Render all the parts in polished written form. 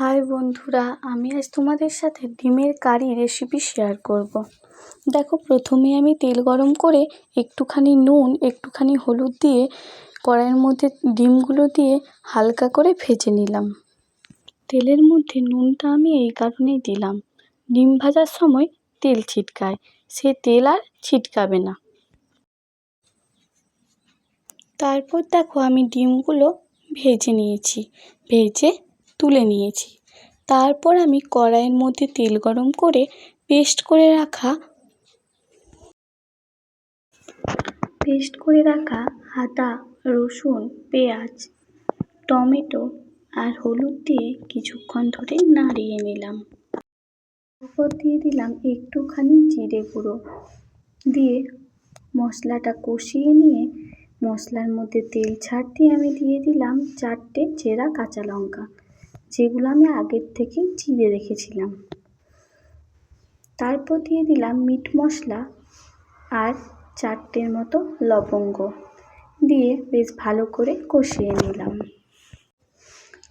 High বন্ধুরা, আমি আজ তোমাদের সাথে ডিমের কারি রেসিপি শেয়ার করব। দেখো, প্রথমে আমি তেল গরম করে একটুখানি নুন একটুখানি হলুদ দিয়ে কড়াইয়ের মধ্যে ডিমগুলো দিয়ে হালকা করে ভেজে নিলাম। তেলের মধ্যে নুনটা আমি এই কারণেই দিলাম, ডিম ভাজার সময় তেল ছিটকায়, সে তেল আর ছিটকাবে না। তারপর দেখো, আমি ডিমগুলো ভেজে নিয়েছি, ভেজে তুলে নিয়েছি। তারপর আমি কড়াইয়ের মধ্যে তেল গরম করে পেস্ট করে রাখা আদা, রসুন, পেঁয়াজ, টমেটো আর হলুদ দিয়ে কিছুক্ষণ ধরে নাড়িয়ে নিলাম। তারপর দিয়ে দিলাম একটুখানি জিরে গুঁড়ো, দিয়ে মশলাটা কষিয়ে নিয়ে মশলার মধ্যে তেল ছাড়তে আমি দিয়ে দিলাম 4টে চেরা কাঁচা লঙ্কা, যেগুলো আমি আগের থেকে চিড়ে রেখেছিলাম। তারপর দিয়ে দিলাম মিট মশলা আর 4টের মতো লবঙ্গ, দিয়ে বেশ ভালো করে কষিয়ে নিলাম।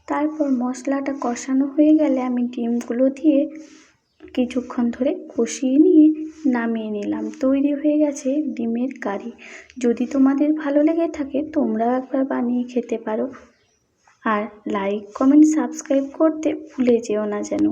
তারপর মশলাটা কষানো হয়ে গেলে আমি ডিমগুলো দিয়ে কিছুক্ষণ ধরে কষিয়ে নিয়ে নামিয়ে নিলাম। তৈরি হয়ে গেছে ডিমের কারি। যদি তোমাদের ভালো লেগে থাকে তোমরাও একবার বানিয়ে খেতে পারো। আর লাইক, কমেন্ট, সাবস্ক্রাইব করতে ভুলে যেও না যেন।